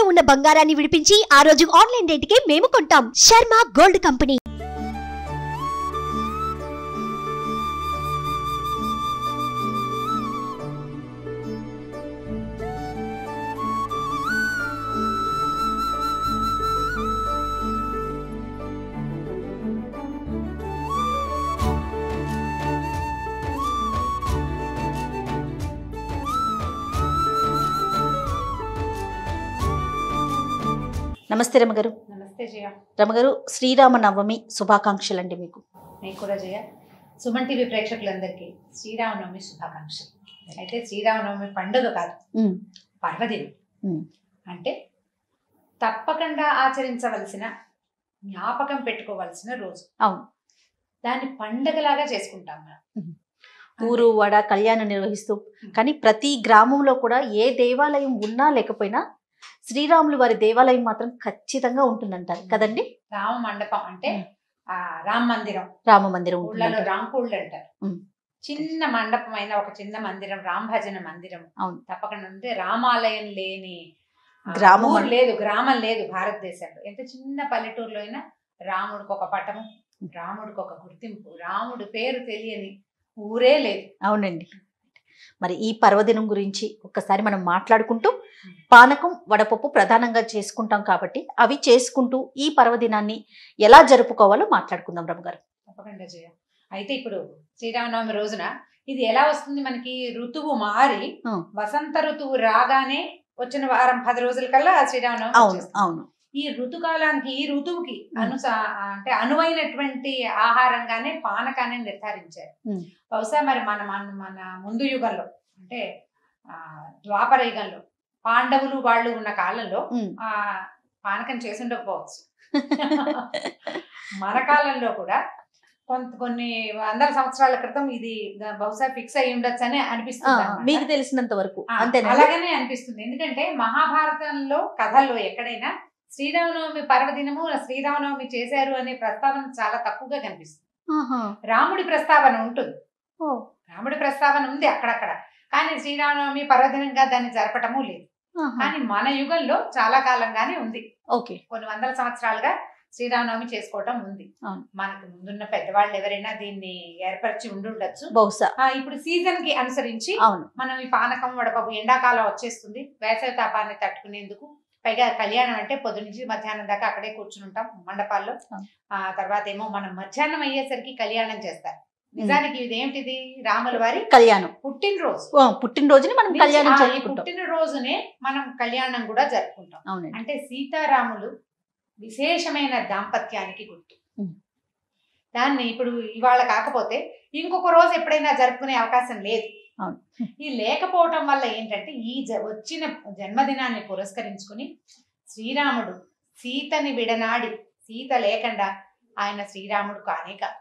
తాకట్టులో ఉన్న బంగారాన్ని విడిపించి ఆ రోజు ఆన్లైన్ రేటుకే మేము కొంటాం. Sharma gold company. నమస్తే రమగారు. నమస్తే జయ. రమగారు, శ్రీరామనవమి శుభాకాంక్షలు అండి మీకు. మీకు కూడా జయ. సుమన్ టీవీ ప్రేక్షకులందరికీ శ్రీరామనవమి శుభాకాంక్షలు. అయితే శ్రీరామనవమి పండుగ కాదు, పర్వదినం. అంటే తప్పకుండా ఆచరించవలసిన, జ్ఞాపకం పెట్టుకోవలసిన రోజు. అవును, దాన్ని పండగలాగా చేసుకుంటాం మనం. ఊరు వాడ కళ్యాణం నిర్వహిస్తూ, కానీ ప్రతి గ్రామంలో కూడా ఏ దేవాలయం ఉన్నా లేకపోయినా శ్రీరాములు వారి దేవాలయం మాత్రం ఖచ్చితంగా ఉంటుందంటారు కదండి. రామ మండపం అంటే రామ మందిరం, రామ మందిరం ఊళ్ళలో రాంకూళ్ళు అంటారు. చిన్న మండపం అయినా ఒక చిన్న మందిరం, రామ భజన మందిరం తప్పకుండా ఉంటే. రామాలయం లేని గ్రామం లేదు, గ్రామం లేదు భారతదేశంలో. ఎంత చిన్న పల్లెటూరులో అయినా రాముడికి ఒక పటము, రాముడికి ఒక గుర్తింపు, రాముడి పేరు తెలియని ఊరే లేదు. అవునండి. మరి ఈ పర్వదినం గురించి ఒక్కసారి మనం మాట్లాడుకుంటూ, పానకం వడపప్పు ప్రధానంగా చేసుకుంటాం కాబట్టి అవి చేసుకుంటూ ఈ పర్వదినాన్ని ఎలా జరుపుకోవాలో మాట్లాడుకుందాం రమగారు. తప్పకుండా జయ. అయితే ఇప్పుడు శ్రీరామనవమి రోజున ఇది ఎలా వస్తుంది మనకి? ఋతువు మారి వసంత ఋతువు రాగానే వచ్చిన వారం 10 రోజుల కల్లా శ్రీరామనవమి. అవును అవును. ఈ ఋతుకాలానికి, ఈ ఋతువుకి అంటే అనువైనటువంటి ఆహారంగానే పానకాన్ని నిర్ధారించారు. బహుశా మరి మన మన ముందు యుగంలో అంటే ద్వాపర యుగంలో పాండవులు వాళ్ళు ఉన్న కాలంలో పానకం చేసి ఉండకపోవచ్చు. మన కాలంలో కూడా కొన్ని వందల సంవత్సరాల క్రితం ఇది బహుశా ఫిక్స్ అయ్యి ఉండొచ్చు అని అనిపిస్తుంది. మీకు తెలిసినంత వరకు అలాగనే అనిపిస్తుంది. ఎందుకంటే మహాభారతంలో కథల్లో ఎక్కడైనా శ్రీరామనవమి పర్వదినము శ్రీరామనవమి చేశారు అనే ప్రస్తావన చాలా తక్కువగా కనిపిస్తుంది. రాముడి ప్రస్తావన ఉంటుంది, రాముడి ప్రస్తావన ఉంది అక్కడక్కడ, కానీ శ్రీరామనవమి పర్వదినంగా దాన్ని జరపటము లేదు. కానీ మన యుగంలో చాలా కాలంగానే ఉంది. ఓకే, కొన్ని వందల సంవత్సరాలుగా శ్రీరామనవమి చేసుకోవటం ఉంది. మనకు ముందున్న పెద్దవాళ్ళు ఎవరైనా దీన్ని ఏర్పరిచి ఉండొచ్చు బహుశా. ఇప్పుడు సీజన్ కి అనుసరించి మనం ఈ పానకం వడపప్పు, ఎండాకాలం వచ్చేస్తుంది, వేసవి తాపాన్ని తట్టుకునేందుకు. పైగా కళ్యాణం అంటే పొద్దు నుంచి మధ్యాహ్నం దాకా అక్కడే కూర్చుని ఉంటాం మండపాల్లో. తర్వాత ఏమో మనం మధ్యాహ్నం అయ్యేసరికి కళ్యాణం చేస్తారు. నిజానికి ఇదేమిటిది? రాముల వారి కళ్యాణం, పుట్టినరోజు. పుట్టినరోజుని మనం కళ్యాణం పుట్టినరోజునే మనం కళ్యాణం కూడా జరుపుకుంటాం. అంటే సీతారాములు విశేషమైన దాంపత్యానికి గుర్తు. దాన్ని ఇప్పుడు ఇవాళ కాకపోతే ఇంకొక రోజు ఎప్పుడైనా జరుపుకునే అవకాశం లేదు. ఈ లేకపోవటం వల్ల ఏంటంటే ఈ వచ్చిన జన్మదినాన్ని పురస్కరించుకుని శ్రీరాముడు సీతని విడనాడి, సీత లేకుండా ఆయన శ్రీరాముడు కానే కాదు,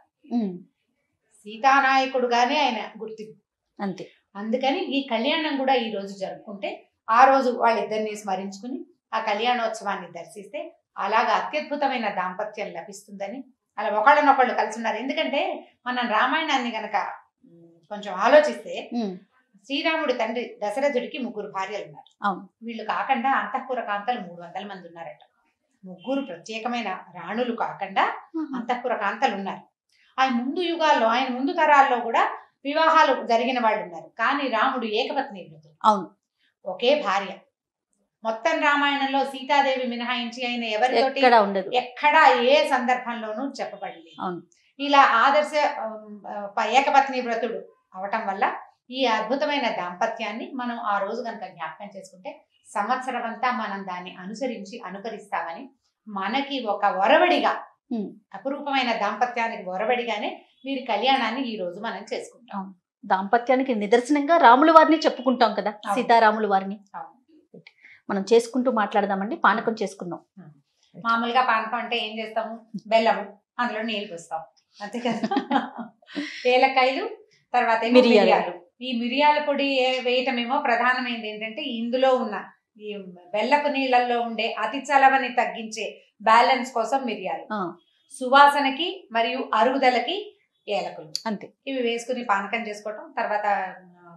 సీతానాయకుడుగానే ఆయన గుర్తింపు. అంతే. అందుకని ఈ కళ్యాణం కూడా ఈ రోజు జరుపుకుంటే, ఆ రోజు వాళ్ళిద్దరిని స్మరించుకుని ఆ కళ్యాణోత్సవాన్ని దర్శిస్తే అలాగా అత్యద్భుతమైన దాంపత్యం లభిస్తుందని, అలా ఒకళ్ళనొకళ్ళు కలిసి ఉన్నారు. ఎందుకంటే మనం రామాయణాన్ని గనక కొంచెం ఆలోచిస్తే శ్రీరాముడి తండ్రి దశరథుడికి 3 భార్యలు ఉన్నారు. వీళ్ళు కాకుండా అంతఃపుర కాంతలు 300 మంది ఉన్నారట. 3 ప్రత్యేకమైన రాణులు కాకుండా అంతఃపుర కాంతలు ఉన్నారు. ఆయన ముందు యుగాల్లో, ఆయన ముందు తరాల్లో కూడా వివాహాలు జరిగిన వాళ్ళు ఉన్నారు. కానీ రాముడు ఏకపత్ని వ్రతుడు. అవును, ఒకే భార్య. మొత్తం రామాయణంలో సీతాదేవి మినహాయించి ఆయన ఎవరితోటి ఎక్కడా ఏ సందర్భంలోనూ చెప్పబడలేదు. ఇలా ఆదర్శ ఏకపత్ని వ్రతుడు అవటం వల్ల ఈ అద్భుతమైన దాంపత్యాన్ని మనం ఆ రోజు కనుక జ్ఞాపకం చేసుకుంటే సంవత్సరం అంతా మనం దాన్ని అనుకరిస్తామని, మనకి ఒక వరవడిగా, అపురూపమైన దాంపత్యానికి వరవడిగానే వీరి కళ్యాణాన్ని ఈ రోజు మనం చేసుకుంటాం. దాంపత్యానికి నిదర్శనంగా రాముల వారిని చెప్పుకుంటాం కదా, సీతారాముల వారిని మనం చేసుకుంటూ మాట్లాడదామండి. పానకం చేసుకుందాం. మామూలుగా పానకం అంటే ఏం చేస్తాము? బెల్లము, అందులో నీళ్ళు పోస్తాం, అంతే కదా. ఏలకాయలు, తర్వాత మిరియాలు. ఈ మిరియాల పొడి వేయటమేమో ప్రధానమైనది. ఏంటంటే ఇందులో ఉన్న ఈ బెల్లపు నీళ్ళల్లో ఉండే అతి చలవని తగ్గించే బ్యాలెన్స్ కోసం మిరియాలు, సువాసనకి మరియు అరుగుదలకి ఏలకులు, అంతే. ఇవి వేసుకుని పానకం చేసుకోవటం. తర్వాత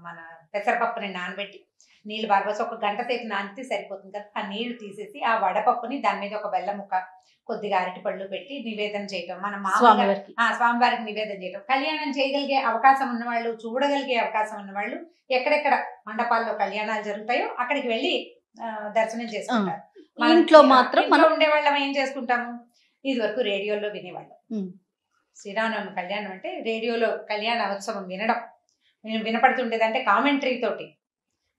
మన పెసరపప్పుని నానబెట్టి నీళ్ళు బారబోసి ఒక గంట సేపు నానితే సరిపోతుంది కదా. ఆ నీళ్లు తీసేసి ఆ వడపప్పుని దాని మీద ఒక బెల్లం ముక్క, కొద్దిగా అరటి పళ్ళు పెట్టి నివేదన చేయటం. మనం స్వామివారికి నివేదన చేయటం. కళ్యాణం చేయగలిగే అవకాశం ఉన్నవాళ్ళు, చూడగలిగే అవకాశం ఉన్నవాళ్ళు ఎక్కడెక్కడ మండపాల్లో కళ్యాణాలు జరుగుతాయో అక్కడికి వెళ్ళి దర్శనం చేసుకుంటారు. ఇంట్లో మాత్రం మనం ఉండేవాళ్ళం ఏం చేసుకుంటాము, ఇది వరకు రేడియోలో వినేవాళ్ళం. శ్రీరామనవమి కళ్యాణం అంటే రేడియోలో కళ్యాణ ఉత్సవం వినడం వినపడుతుండేది. అంటే కామెంటరీ తోటి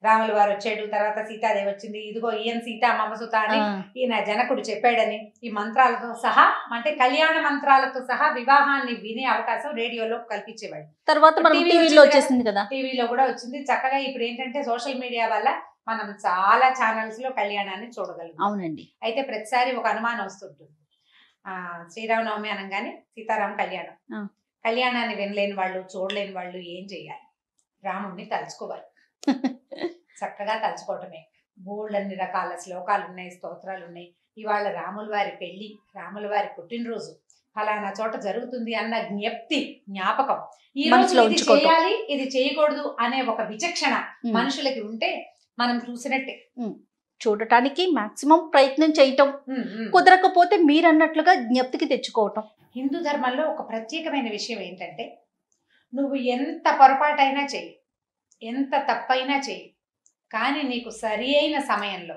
రాముల వారు వచ్చాడు, తర్వాత సీతాదేవి వచ్చింది, ఇదిగో ఈయన సీత మమసుత అని ఈయన జనకుడు చెప్పాడని ఈ మంత్రాలతో సహా, అంటే కళ్యాణ మంత్రాలతో సహా వివాహాన్ని వినే అవకాశం రేడియోలో కల్పించేవాడు. తర్వాత టీవీలో వచ్చేసింది కదా, టీవీలో కూడా వచ్చింది చక్కగా. ఇప్పుడు ఏంటంటే సోషల్ మీడియా వల్ల మనం చాలా ఛానల్స్ లో కళ్యాణాన్ని చూడగలం. అవునండి. అయితే ప్రతిసారి ఒక అనుమానం వస్తుంటుంది, శ్రీరామనవమి అనగానే సీతారామ కళ్యాణం, కళ్యాణాన్ని వినలేని వాళ్ళు, చూడలేని వాళ్ళు ఏం చేయాలి? రాముడిని తలుచుకోవాలి. చక్కగా తలుచుకోవటమే. బోల్డన్ని రకాల శ్లోకాలు ఉన్నాయి, స్తోత్రాలు ఉన్నాయి. ఇవాళ రాముల వారి పెళ్లి, రాముల వారి పుట్టినరోజు ఫలానా చోట జరుగుతుంది అన్న జ్ఞాపకం ఈ రోజు ఇది చేయాలి, ఇది చేయకూడదు అనే ఒక విచక్షణ మనుషులకి ఉంటే మనం చూసినట్టే. చూడటానికి మాక్సిమం ప్రయత్నం చేయటం, కుదరకపోతే మీరు అన్నట్లుగా జ్ఞప్తికి తెచ్చుకోవటం. హిందూ ధర్మంలో ఒక ప్రత్యేకమైన విషయం ఏంటంటే, నువ్వు ఎంత పొరపాటైనా చెయ్యి, ఎంత తప్పైనా చెయ్యి, కానీ నీకు సరి అయిన సమయంలో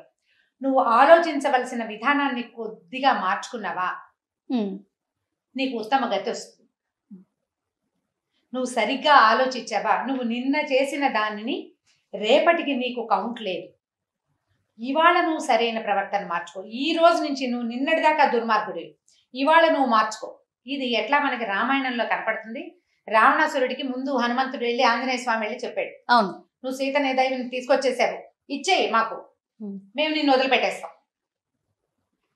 నువ్వు ఆలోచించవలసిన విధానాన్ని కొద్దిగా మార్చుకున్నావా, నీకు ఉత్తమ గతి వస్తుంది. నువ్వు సరిగ్గా ఆలోచించావా, నువ్వు నిన్న చేసిన దానిని రేపటికి నీకు కౌంట్ లేదు. ఇవాళ నువ్వు సరైన ప్రవర్తన మార్చుకో. ఈ రోజు నుంచి నువ్వు నిన్నటిదాకా దుర్మార్గుడివి, ఇవాళ నువ్వు మార్చుకో. ఇది ఎట్లా మనకి రామాయణంలో కనపడుతుంది. రావణాసురుడికి ముందు హనుమంతుడు వెళ్ళి ఆంజనేయ స్వామి వెళ్ళి చెప్పాడు, అవును, నువ్వు సీతని దైవం తీసుకొచ్చేసావు, ఇచ్చేయి మాకు, మేము నిన్ను వదిలిపెట్టేస్తాం,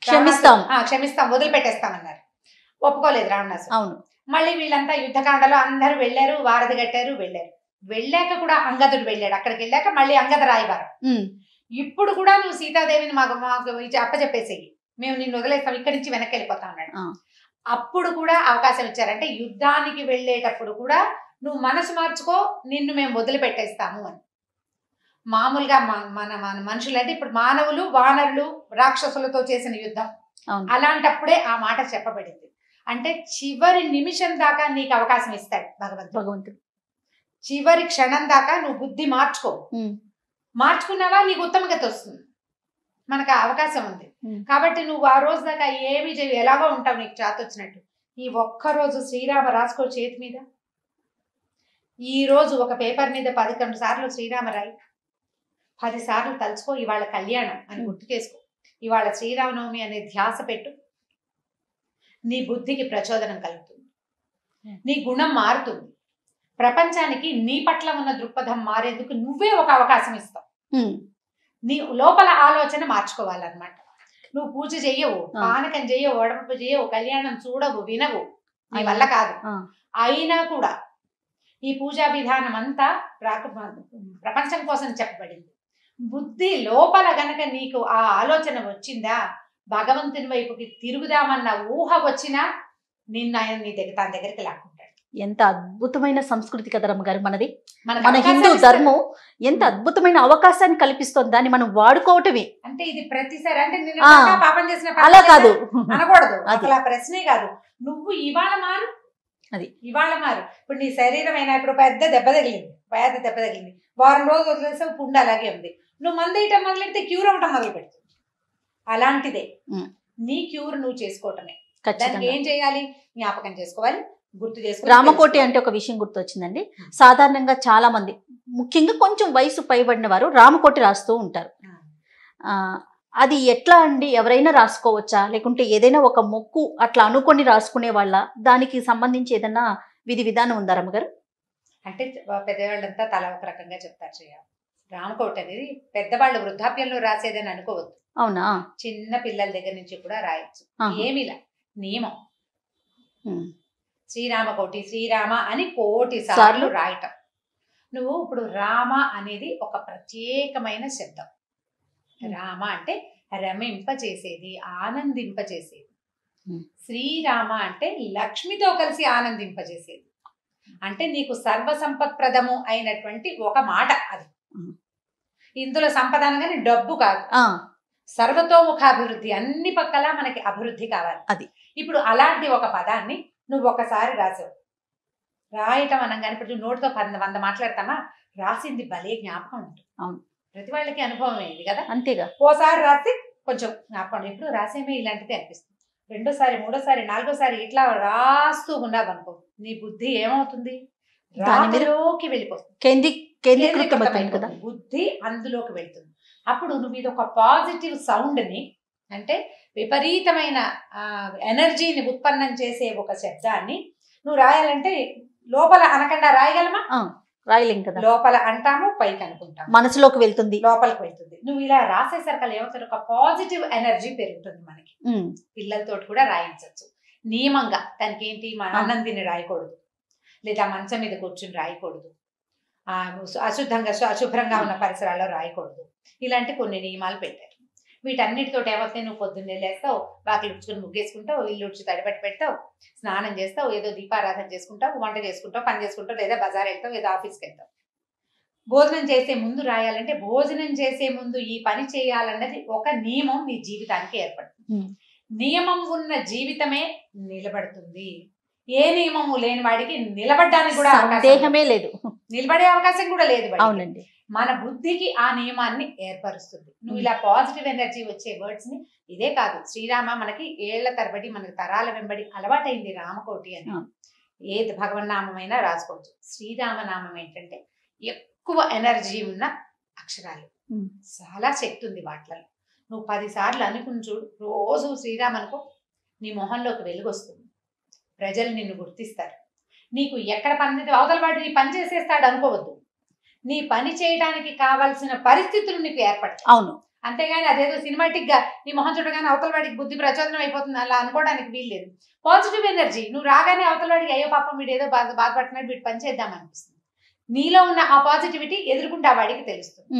క్షమిస్తాం వదిలిపెట్టేస్తామన్నారు. ఒప్పుకోలేదు రావణాసురుడు. అవును. మళ్ళీ వీళ్ళంతా యుద్ధకాండలో అందరూ వెళ్ళారు, వారధి కట్టారు, వెళ్ళాక కూడా అంగదుడు వెళ్ళాడు. అక్కడికి వెళ్ళాక మళ్ళీ అంగద రాయబారం. ఇప్పుడు కూడా నువ్వు సీతాదేవిని మాకు అప్పచెప్పేసేయి, మేము నిన్ను వదిలేస్తాం, ఇక్కడి నుంచి వెనక్కి వెళ్ళిపోతా అన్నాడు. అప్పుడు కూడా అవకాశం ఇచ్చారంటే యుద్ధానికి వెళ్ళేటప్పుడు కూడా నువ్వు మనసు మార్చుకో, నిన్ను మేము వదిలిపెట్టేస్తాము అని. మామూలుగా మన మనుషులు అంటే ఇప్పుడు మానవులు, వానరులు, రాక్షసులతో చేసిన యుద్ధం, అలాంటప్పుడే ఆ మాట చెప్పబడింది. అంటే చివరి నిమిషం దాకా నీకు అవకాశం ఇస్తాడు భగవంతుడు. చివరి క్షణం దాకా నువ్వు బుద్ధి మార్చుకున్నావా నీకు ఉత్తమ గతి వస్తుంది. మనకు అవకాశం ఉంది కాబట్టి నువ్వు ఆ రోజు దాకా ఏమి చేయవు, ఎలాగో ఉంటావు నీకు చేతొచ్చినట్టు. ఈ ఒక్కరోజు శ్రీరామ రాసుకో చేతి మీద. ఈ రోజు ఒక పేపర్ మీద 11 సార్లు శ్రీరామ రాయి, 10 సార్లు తలుచుకో, ఇవాళ కళ్యాణం అని గుర్తు చేసుకో, ఇవాళ శ్రీరామనవమి అనే ధ్యాస పెట్టు. నీ బుద్ధికి ప్రచోదనం కలుగుతుంది, నీ గుణం మారుతుంది, ప్రపంచానికి నీ పట్ల ఉన్న దృక్పథం మారేందుకు నువ్వే ఒక అవకాశం ఇస్తావు. నీ లోపల ఆలోచన మార్చుకోవాలన్నమాట. నువ్వు పూజ చెయ్యవు, పానకం చెయ్యవు, వడపప్పు చెయ్యవు, కళ్యాణం చూడవు, వినవు, నీ వల్ల కాదు. అయినా కూడా ఈ పూజా విధానం అంతా ప్రపంచం కోసం చెప్పబడింది. బుద్ధి లోపల గనక నీకు ఆ ఆలోచన వచ్చిందా, భగవంతుని వైపుకి తిరుగుదామన్న ఊహ వచ్చినా నిన్న ఆయన తన దగ్గరికి లాక్కుంటాడు. ఎంత అద్భుతమైన సంస్కృతి కదా రమ్మగారు మనది. మన హిందూ ధర్మం ఎంత అద్భుతమైన అవకాశాన్ని కల్పిస్తుంది, దాన్ని మనం వాడుకోవటమే. అంటే ఇది ప్రతిసారి అంటే పాపం చేసిన అలా కాదు అనకూడదు, అసలు ఆ ప్రశ్నే కాదు. నువ్వు ఇవాళ మారు, అది ఇవాళ మారు. ఇప్పుడు నీ శరీరం అయినా ఇప్పుడు పెద్ద దెబ్బ తగిలింది, వారం రోజులు వదిలేస్తే పుండు అలాగే ఉంది. నువ్వు మందు వేయటం మొదలెడితే క్యూర్ అవ్వటం మొదలు పెడుతుంది. అలాంటిదే నీ క్యూర్ నువ్వు చేసుకోవటమే. దానికి ఏం చేయాలి, జ్ఞాపకం చేసుకోవాలి, గుర్తు చేసుకోవాలి. రామకోటి అంటే ఒక విషయం గుర్తొచ్చిందండి. సాధారణంగా చాలా మంది, ముఖ్యంగా కొంచెం వయసు పైబడిన వారు రామకోటి రాస్తూ ఉంటారు. అది ఎట్లా అండి, ఎవరైనా రాసుకోవచ్చా, లేకుంటే ఏదైనా ఒక మొక్కు అట్లా అనుకొని రాసుకునే వాళ్ళ, దానికి సంబంధించి ఏదైనా విధి విధానం ఉందా రమ్మగారు? అంటే పెద్దవాళ్ళంతా తల ఒక రకంగా చెప్తారు చేయాలి. రామకోటి అనేది పెద్దవాళ్ళు వృద్ధాప్యంలో రాసేదని అనుకోవద్దు. అవునా? చిన్న పిల్లల దగ్గర నుంచి కూడా రాయొచ్చు. ఏమిలా నియమం, శ్రీరామకోటి, శ్రీరామ అని 1,000,000 సార్లు రాయటం. నువ్వు ఇప్పుడు రామ అనేది ఒక ప్రత్యేకమైన శబ్దం. రామ అంటే రమింపచేసేది, ఆనందింపచేసేది. శ్రీరామ అంటే లక్ష్మితో కలిసి ఆనందింపచేసేది. అంటే నీకు సర్వసంపత్ప్రదము అయినటువంటి ఒక మాట అది. ఇందులో సంపద అనగానే డబ్బు కాదు, సర్వతోముఖాభివృద్ధి, అన్ని పక్కల మనకి అభివృద్ధి కావాలి. అది ఇప్పుడు అలాంటి ఒక పదాన్ని నువ్వు ఒకసారి రాసావు. రాయటం అనగానే ఇప్పుడు నోటితో 100 మాట్లాడతామా, రాసింది భలే జ్ఞాపకం ఉంటుంది. అవును, ప్రతి వాళ్ళకి అనుభవం అయింది కదా. అంతేగా. ఓసారి రాసి కొంచెం జ్ఞాపకం, ఇప్పుడు రాసేమే ఇలాంటిది అనిపిస్తుంది. రెండోసారి, మూడోసారి, నాలుగోసారి ఇట్లా రాస్తూ ఉన్నావనుకో, నీ బుద్ధి ఏమవుతుంది, రాతిలోకి వెళ్ళిపోతుంది, కేంద్రీకృతమైంది కదా, బుద్ధి అందులోకి వెళ్తుంది. అప్పుడు నువ్వు ఇది ఒక పాజిటివ్ సౌండ్ ని, అంటే విపరీతమైన ఎనర్జీని ఉత్పన్నం చేసే ఒక శబ్దాన్ని నువ్వు రాయాలంటే లోపల అనకుండా రాయగలమా? రాయలేం కదా. లోపల అంటాము, పైకి అనుకుంటాము, మనసులోకి వెళ్తుంది, లోపలికి వెళ్తుంది. నువ్వు ఇలా రాసేసరికి ఏమవుతుంది, ఒక పాజిటివ్ ఎనర్జీ పెరుగుతుంది మనకి. పిల్లలతో కూడా రాయించవచ్చు నియమంగా. దానికి ఏంటి, మన అన్నం తిని రాయకూడదు, లేదా మంచం మీద కూర్చుని రాయకూడదు, అశుభ్రంగా ఉన్న పరిసరాల్లో రాయకూడదు. ఇలాంటి కొన్ని నియమాలు పెట్టారు. వీటన్నిటితో ఏమవుతాయి, నువ్వు పొద్దున్నే లేస్తావు, వాకిలి ఉడ్చుకుని ముగ్గేసుకుంటావు, ఇల్లు ఉడ్చి తడిబట్టి పెడతావు, స్నానం చేస్తావు, ఏదో దీపారాధన చేసుకుంటావు, వంట చేసుకుంటావు, పని చేసుకుంటావు, లేదా బజార్ వెళ్తావు, లేదా ఆఫీస్కి వెళ్తావు. భోజనం చేసే ముందు రాయాలంటే, భోజనం చేసే ముందు ఈ పని చేయాలన్నది ఒక నియమం నీ జీవితానికి ఏర్పడుతుంది. నియమం ఉన్న జీవితమే నిలబడుతుంది. ఏ నియమము లేని వాడికి నిలబడడానికి కూడా సందేహమే లేదు, నిలబడే అవకాశం కూడా లేదు. అవునండి, మన బుద్ధికి ఆ నియమాన్ని ఏర్పరుస్తుంది. నువ్వు ఇలా పాజిటివ్ ఎనర్జీ వచ్చే వర్డ్స్ ని, ఇదే కాదు, శ్రీరామ మనకి ఏళ్ల తరబడి, మనకి తరాల వెంబడి అలవాటైంది రామకోటి అని. ఏది భగవన్నామైనా రాసుకోవచ్చు. శ్రీరామనామం ఏంటంటే ఎక్కువ ఎనర్జీ ఉన్న అక్షరాలు, చాలా శక్తి ఉంది వాటిలో. నువ్వు 10 సార్లు అనుకుని చూడు, రోజు శ్రీరామ్ అనుకో, నీ మొహంలోకి వెలుగు వస్తుంది, ప్రజలు నిన్ను గుర్తిస్తారు. నీకు ఎక్కడ పని, అవతల వాడు నీ పని చేసేస్తాడు అనుకోవద్దు, నీ పని చేయడానికి కావాల్సిన పరిస్థితులు నీకు ఏర్పడతాయి. అవును, అంతేగాని అదేదో సినిమాటిక్ గా నీ మొహం చూడగానే అవతల వాడికి బుద్ధి ప్రచోదనం అయిపోతుంది అలా అనుకోవడానికి వీల్లేదు. పాజిటివ్ ఎనర్జీ, నువ్వు రాగానే అవతల వాడికి అయ్యో పాపం వీడు ఏదో బాధపడుతున్నాడు, వీడు పని చేద్దాం అనిపిస్తుంది. నీలో ఉన్న ఆ పాజిటివిటీ ఎదుర్కొంటే ఆ వాడికి తెలుస్తుంది.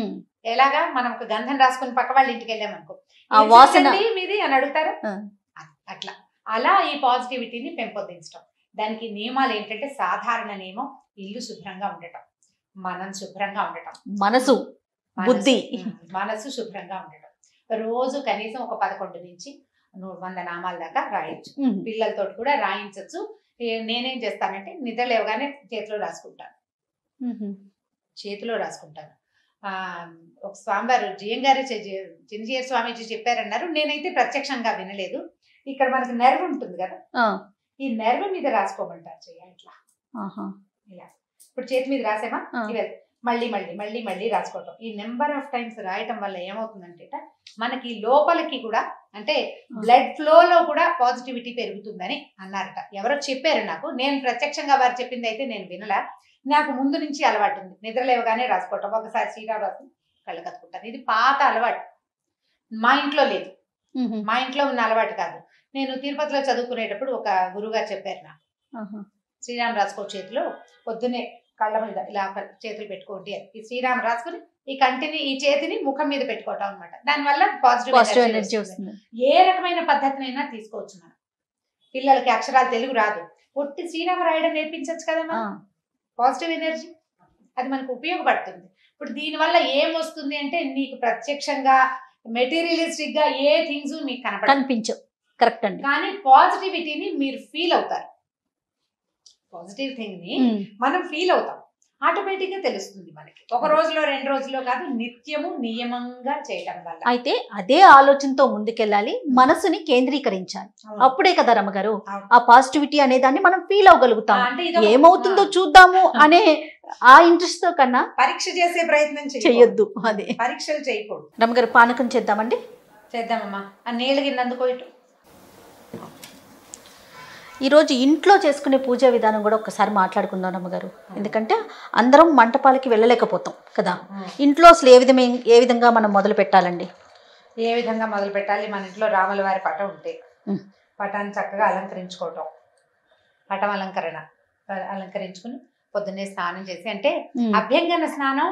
ఎలాగా, మనం ఒక గంధం రాసుకుని పక్క వాళ్ళ ఇంటికి వెళ్ళామనుకో, ఆ వాసన మీది అని అడుగుతారు. అట్లా అలా ఈ పాజిటివిటీని పెంపొందించడం. దానికి నియమాలు ఏంటంటే, సాధారణ నియమం ఇల్లు శుభ్రంగా ఉండటం, మనం శుభ్రంగా ఉండటం, మనసు శుభ్రంగా ఉండటం. రోజు కనీసం ఒక 11 నుంచి 100 నామాల దాకా రాయొచ్చు. పిల్లలతో కూడా రాయించవచ్చు. నేనేం చేస్తానంటే, నిద్ర లేవగానే చేతిలో రాసుకుంటాను. ఒక స్వామివారు జిఎం గారి చిన్నజీయర్ స్వామీజీ చెప్పారన్నారు, నేనైతే ప్రత్యక్షంగా వినలేదు. ఇక్కడ మనకి నెర్వ్ ఉంటుంది కదా, ఈ నెర్వ్ మీద రాసుకోమంటారు చెయ్యాలి ఇట్లా. ఇలా ఇప్పుడు చేతి మీద రాసేమా, మళ్ళీ మళ్ళీ మళ్ళీ మళ్ళీ రాసుకోవటం. ఈ నెంబర్ ఆఫ్ టైమ్స్ రాయటం వల్ల ఏమవుతుందంటే, మనకి లోపలికి కూడా, అంటే బ్లడ్ ఫ్లోలో కూడా పాజిటివిటీ పెరుగుతుందని అన్నారట. ఎవరో చెప్పారు నాకు, నేను ప్రత్యక్షంగా వారు చెప్పింది అయితే నేను వినలా. నాకు ముందు నుంచి అలవాటు ఉంది, నిద్ర లేవగానే రాసుకోవటం. ఒకసారి శ్రీరామ్ రాసు కళ్ళు కత్తుకుంటాను. ఇది పాత అలవాటు, మా ఇంట్లో లేదు, మా ఇంట్లో ఉన్న అలవాటు కాదు. నేను తిరుపతిలో చదువుకునేటప్పుడు ఒక గురువుగారు చెప్పారు నాకు, శ్రీరామ్ రాసుకో చేతిలో, పొద్దున్నే కళ్ళ మీద ఇలా చేతులు పెట్టుకోండి అని. ఈ శ్రీరామ్ రాసుకుని ఈ కంటిని, ఈ చేతిని ముఖం మీద పెట్టుకోవటం అనమాట. దానివల్ల పాజిటివ్ ఎనర్జీ వస్తుంది. ఏ రకమైన పద్ధతినైనా తీసుకోవచ్చు. మనం పిల్లలకి అక్షరాలు తెలుగు రాదు, ఒట్టి శ్రీరామ రాయడం నేర్పించవచ్చు కదా మనం. పాజిటివ్ ఎనర్జీ అది మనకు ఉపయోగపడుతుంది. ఇప్పుడు దీనివల్ల ఏం వస్తుంది అంటే, నీకు ప్రత్యక్షంగా మెటీరియలిస్టిక్ గా ఏ థింగ్స్ మీకు కనిపించవు, కరెక్ట్ అండి. కానీ పాజిటివిటీని మీరు ఫీల్ అవుతారు. పాజిటివ్ థింగ్ ని మనం ఫీల్ అవుతాం, ఆటోమేటిక్ గా తెలుస్తుంది మనకి. ఒక రోజులో 2 రోజుల్లో కాదు, నిత్యము నియమంగా చేయటం వల్ల. అయితే అదే ఆలోచనతో ముందుకెళ్ళాలి, మనసుని కేంద్రీకరించాలి. అప్పుడే కదా రమ్మగారు ఆ పాజిటివిటీ అనే దాన్ని మనం ఫీల్ అవ్వగలుగుతాం. ఏమవుతుందో చూద్దాము అనే ఆ ఇంట్రెస్ట్ తో కన్నా పరీక్ష చేసే ప్రయత్నం చేయొద్దు. అదే పరీక్షలు చేయకూడదు. రమ్మగారు పానకం చేద్దామండి. చేద్దామమ్మా. ఆ నీళ్ళ గిన్నందుకో ఇటు. ఈరోజు ఇంట్లో చేసుకునే పూజా విధానం కూడా ఒకసారి మాట్లాడుకుందాం రమ్మగారు. ఎందుకంటే అందరం మంటపాలకి వెళ్ళలేకపోతాం కదా. ఇంట్లో అసలు ఏ విధంగా మనం మొదలు పెట్టాలండి? ఏ విధంగా మొదలు పెట్టాలి? మన ఇంట్లో రాముల వారి పటం ఉంటే పటాన్ని చక్కగా అలంకరించుకోవటం, పటం అలంకరించుకుని పొద్దున్నే స్నానం చేసి, అంటే అభ్యంగన స్నానం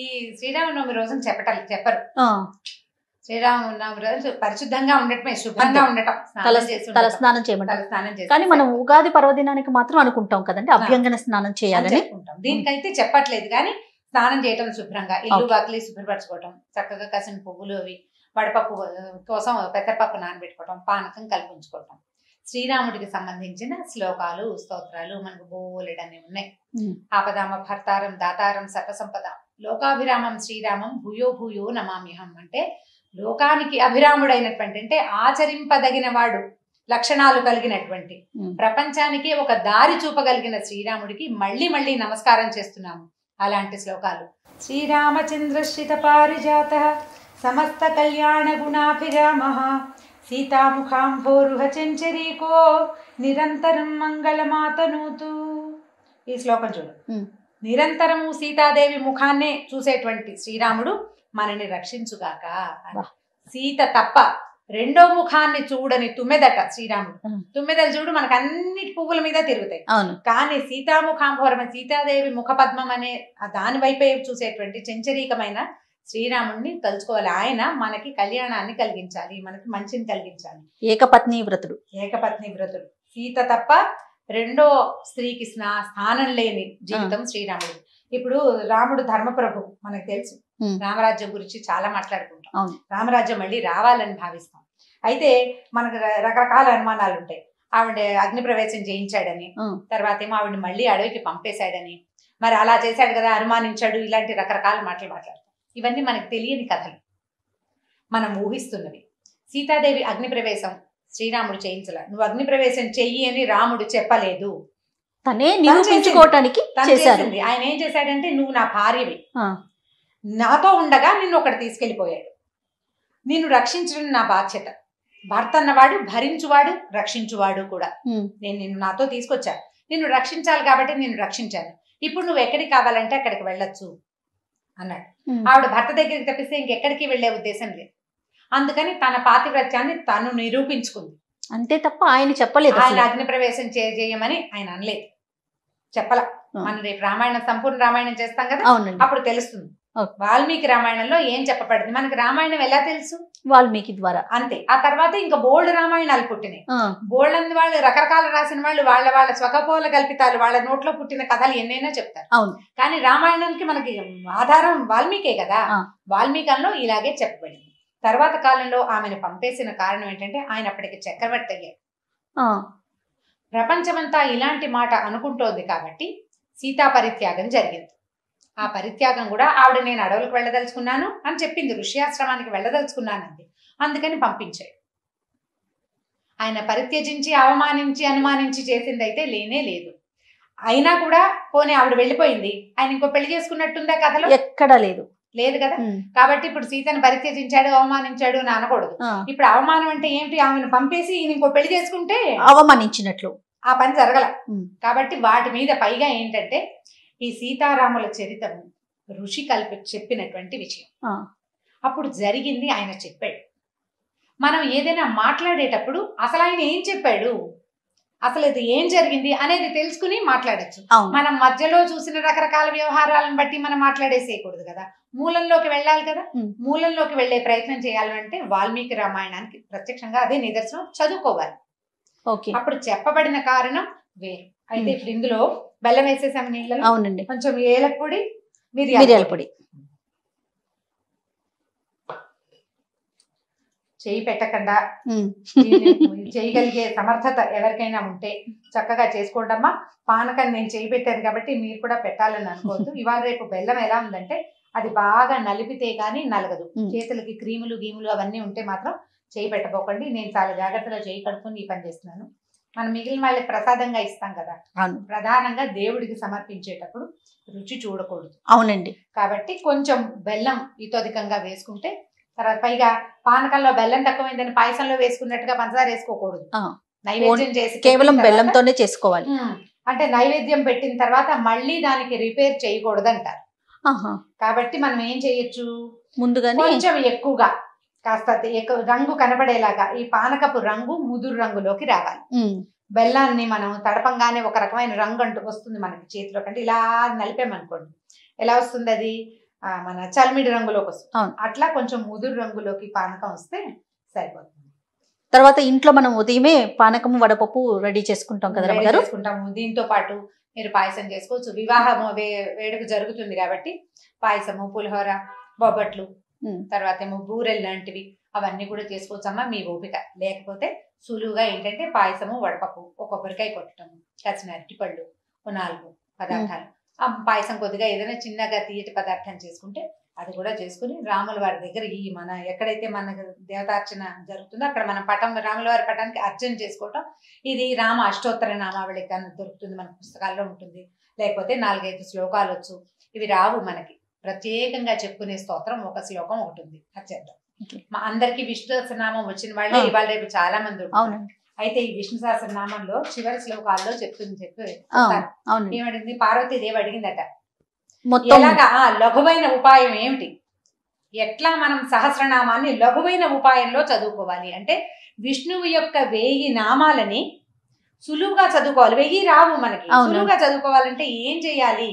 ఈ శ్రీరామనవమి రోజున చెప్పరు. శ్రీరామనవమి రోజు పరిశుద్ధంగా ఉండటమే, శుభ్రంగా ఉండటం, తలస్నానం చేయమంటారు. కానీ మనం ఉగాది పర్వదినానికి మాత్రం అనుకుంటాం కదండి అభ్యంగన స్నానం చేయాలని. దీనికైతే చెప్పట్లేదు, కానీ స్నానం చేయటం శుభ్రంగా, ఇల్లు వాకిలి శుభ్రపరచుకోవటం, చక్కగా కసిన పువ్వులు అవి వడపప్పు కోసం పెసరపప్పు నానబెట్టుకోవటం, పానకం కల్పించుకోవటం. శ్రీరాముడికి సంబంధించిన శ్లోకాలు స్తోత్రాలు మనకు బోలెడన్ని ఉన్నాయి. ఆపదామ భర్తారం దాతారం సర్వసంపద లోకాభిరామం శ్రీరామం భూయో భూయో నమామ్యహం. అంటే లోకానికి అభిరాముడైనటువంటి, అంటే ఆచరింపదగిన వాడు, లక్షణాలు కలిగినటువంటి, ప్రపంచానికి ఒక దారి చూపగలిగిన శ్రీరాముడికి మళ్ళీ మళ్ళీ నమస్కారం చేస్తున్నాము. అలాంటి శ్లోకాలు. శ్రీరామచంద్రశ్రిత పారిజాత సమస్త కళ్యాణ గుణాభిరామ సీతాముఖాంభోరుహ చెంచరీకో నిరంతరం మంగళమాతనూతు. ఈ శ్లోకం చూడు. నిరంతరము సీతాదేవి ముఖాన్నే చూసేటువంటి శ్రీరాముడు మనని రక్షించుగాక. సీత తప్ప రెండో ముఖాన్ని చూడని తుమ్మెదట శ్రీరాముడు. తుమ్మెదలు చూడు మనకు అన్ని పువ్వుల మీద తిరుగుతాయి, కానీ సీతాముఖాంభోరం, సీతాదేవి ముఖపద్మం అనే దాని వైపే చూసేటువంటి చెంచరీకమైన శ్రీరాముడిని తలుచుకోవాలి. ఆయన మనకి కళ్యాణాన్ని కలిగించాలి, మనకి మంచిని కలిగించాలి. ఏకపత్ని వ్రతుడు. ఏకపత్ని వ్రతుడు. సీత తప్ప రెండో స్త్రీకి స్థానం లేని జీవితం శ్రీరాముడు. ఇప్పుడు రాముడు ధర్మప్రభు మనకు తెలుసు. రామరాజ్యం గురించి చాలా మాట్లాడుకుంటాం. రామరాజ్యం మళ్ళీ రావాలని భావిస్తాం. అయితే మనకు రకరకాల అనుమానాలు ఉంటాయి. ఆవిడ అగ్ని ప్రవేశం చేయించాడని, తర్వాత ఏమో ఆవిడని మళ్ళీ అడవికి పంపేశాడని, మరి అలా చేశాడు కదా అనుమానించాడు, ఇలాంటి రకరకాల మాటలు మాట్లాడతాం. ఇవన్నీ మనకు తెలియని కథలు, మనం ఊహిస్తున్నవి. సీతాదేవి అగ్ని ప్రవేశం శ్రీరాముడు చేయించల. నువ్వు అగ్ని ప్రవేశం చెయ్యి అని రాముడు చెప్పలేదు, తనే నిరూపించుకోవటానికి చేశాడు. ఆయన ఏం చేశాడంటే, నువ్వు నా భార్యవి, నాతో ఉండగా నిన్ను ఒకటి తీసుకెళ్లిపోయాడు, నిన్ను రక్షించడం నా బాధ్యత. భర్త అన్నవాడు భరించువాడు, రక్షించువాడు కూడా. నేను నిన్ను నాతో తీసుకొచ్చా, నిన్ను రక్షించాలి కాబట్టి నిన్ను రక్షించాను. ఇప్పుడు నువ్వు ఎక్కడికి కావాలంటే అక్కడికి వెళ్ళొచ్చు అన్నాడు. ఆవిడ భర్త దగ్గరికి తప్పిస్తే ఇంకెక్కడికి వెళ్లే ఉద్దేశం లేదు. అందుకని తన పాతివ్రత్యాన్ని తను నిరూపించుకుంది, అంతే తప్ప ఆయన చెప్పలేదు. ఆయన అగ్ని ప్రవేశం చేయమని ఆయన అనలేదు, చెప్పల. మనం రేపు రామాయణం, సంపూర్ణ రామాయణం చేస్తాం కదా, అప్పుడు తెలుస్తుంది. వాల్మీకి రామాయణంలో ఏం చెప్పబడింది. మనకి రామాయణం ఎలా తెలుసు? వాల్మీకి ద్వారా. అంతే. ఆ తర్వాత ఇంకా బోల్డ్ రామాయణాలు పుట్టినాయి. బోల్డ్ అని వాళ్ళు రకరకాల రాసిన వాళ్ళు వాళ్ళ స్వకపోల కల్పితాలు, వాళ్ళ నోట్లో పుట్టిన కథలు ఎన్నైనా చెప్తారు. కానీ రామాయణానికి మనకి ఆధారం వాల్మీకే కదా. వాల్మీకంలో ఇలాగే చెప్పబడింది. తర్వాత కాలంలో ఆమెను పంపేసిన కారణం ఏంటంటే, ఆయన అప్పటికి చక్రవర్తి అయ్యాడు. ప్రపంచమంతా ఇలాంటి మాట అనుకుంటోంది కాబట్టి సీతా పరిత్యాగం జరిగింది. ఆ పరిత్యాగం కూడా ఆవిడ నేను అడవులకు వెళ్ళదలుచుకున్నాను అని చెప్పింది, ఋష్యాశ్రమానికి వెళ్ళదలుచుకున్నాను అంది. అందుకని పంపించాడు. ఆయన పరిత్యజించి అవమానించి అనుమానించి చేసింది అయితే లేనే లేదు. అయినా కూడా పోనీ ఆవిడ వెళ్ళిపోయింది, ఆయన ఇంకో పెళ్లి చేసుకున్నట్టుందా కథలో? ఎక్కడా లేదు, లేదు కదా. కాబట్టి ఇప్పుడు సీతను పరిత్యజించాడు, అవమానించాడు అని అనకూడదు. ఇప్పుడు అవమానం అంటే ఏమిటి? ఆమెను పంపేసి ఈయన ఇంకో పెళ్లి చేసుకుంటే అవమానించినట్లు. ఆ పని జరగల. కాబట్టి వాటి మీద పైగా ఏంటంటే, ఈ సీతారాముల చరిత్రను ఋషి చెప్పినటువంటి విషయం. అప్పుడు జరిగింది ఆయన చెప్పాడు. మనం ఏదైనా మాట్లాడేటప్పుడు అసలు ఆయన ఏం చెప్పాడు, అసలు ఇది ఏం జరిగింది అనేది తెలుసుకుని మాట్లాడచ్చు. మనం మధ్యలో చూసిన రకరకాల వ్యవహారాలను బట్టి మనం మాట్లాడేసేయకూడదు కదా, మూలంలోకి వెళ్ళాలి కదా. మూలంలోకి వెళ్లే ప్రయత్నం చేయాలంటే వాల్మీకి రామాయణానికి ప్రత్యక్షంగా అదే నిదర్శనం, చదువుకోవాలి. అప్పుడు చెప్పబడిన కారణం వేరు. అయితే ఇప్పుడు ఇందులో బెల్లం వేసేసాము నీళ్ళలో. అవునండి. కొంచెం ఏలక పొడి, మిరియాల పొడి. చేయి పెట్టకుండా చేయగలిగే సమర్థత ఎవరికైనా ఉంటే చక్కగా చేసుకోండమ్మా. పానకాన్ని నేను చేయి పెట్టాను కాబట్టి మీరు కూడా పెట్టాలని అనుకోవద్దు. ఇవాళ రేపు బెల్లం ఎలా ఉందంటే, అది బాగా నలిపితే గానీ నలగదు. చేతులకి క్రీములు గీములు అవన్నీ ఉంటే మాత్రం చేయి పెట్టబోకండి. నేను చాలా జాగ్రత్తగా చేయి కడుక్కుని ఈ పని చేస్తున్నాను. మనం మిగిలిన వాళ్ళకి ప్రసాదంగా ఇస్తాం కదా, ప్రధానంగా దేవుడికి సమర్పించేటప్పుడు రుచి చూడకూడదు. అవునండి. కాబట్టి కొంచెం బెల్లం ఇతోధికంగా వేసుకుంటే, తర్వాత పైగా పానకంలో బెల్లం తక్కువైందని పాయసంలో వేసుకున్నట్టుగా పంచదార వేసుకోకూడదు. నైవేద్యం చేసి కేవలం బెల్లంతోనే చేసుకోవాలి. అంటే నైవేద్యం పెట్టిన తర్వాత మళ్ళీ దానికి రిపేర్ చేయకూడదు అంటారు. కాబట్టి మనం ఏం చేయొచ్చు, ముందుగానే కొంచెం ఎక్కువగా కాస్త రంగు కనపడేలాగా ఈ పానకపు రంగు ముదురు రంగులోకి రావాలి. బెల్లాన్ని మనం తడపంగానే ఒక రకమైన రంగు అంటూ వస్తుంది మనకి చేతిలో. కంటే ఇలా నలిపామనుకోండి ఎలా వస్తుంది, అది మన చల్మిడి రంగులోకి వస్తుంది. అట్లా కొంచెం ముదురు రంగులోకి పానకం వస్తే సరిపోతుంది. తర్వాత ఇంట్లో మనం ఉదయమే పానకం వడపప్పు రెడీ చేసుకుంటాం కదా, చేసుకుంటాము. దీంతో పాటు మీరు పాయసం చేసుకోవచ్చు. వివాహము వేడుక జరుగుతుంది కాబట్టి పాయసము, పులిహోర, బొబ్బట్లు, తర్వాత ఏమో బూరెలు లాంటివి అవన్నీ కూడా చేసుకోవచ్చు అమ్మా, మీ ఓపిక. లేకపోతే సులువుగా ఏంటంటే పాయసము, వడపప్పు, ఒక కొబ్బరికాయ కొట్టడము, కాసిన అరటిపళ్ళు, 4 పదార్థాలు, ఆ పాయసం కొద్దిగా ఏదైనా చిన్నగా తీయటి పదార్థం చేసుకుంటే అది కూడా చేసుకుని రాముల వారి దగ్గర ఈ మన ఎక్కడైతే మన దేవతార్చన జరుగుతుందో అక్కడ మన పటం, రాముల వారి పటానికి అర్చన చేసుకోవటం. ఇది రామ అష్టోత్తర నామావళి కన్నా దొరుకుతుంది, మన పుస్తకాల్లో ఉంటుంది. లేకపోతే 4-5 శ్లోకాలు వచ్చు. ఇవి రావు మనకి, ప్రత్యేకంగా చెప్పుకునే స్తోత్రం ఒక శ్లోకం ఒకటి ఉంది, అది చేద్దాం. మా అందరికి విష్ణు సహస్రనామం వచ్చిన వాళ్ళే ఇవాళ రేపు చాలా మంది ఉంటారు. అయితే ఈ విష్ణు సహస్రనామంలో చివరి శ్లోకాల్లో ఏమడిగింది, పార్వతీదేవి అడిగిందట, ఎలాగా లఘువైన ఉపాయం ఏమిటి, ఎట్లా మనం సహస్రనామాన్ని లఘువైన ఉపాయంలో చదువుకోవాలి అంటే విష్ణువు యొక్క 1000 నామాలని సులువుగా చదువుకోవాలి. 1000 రావు మనకి, సులువుగా చదువుకోవాలంటే ఏం చెయ్యాలి?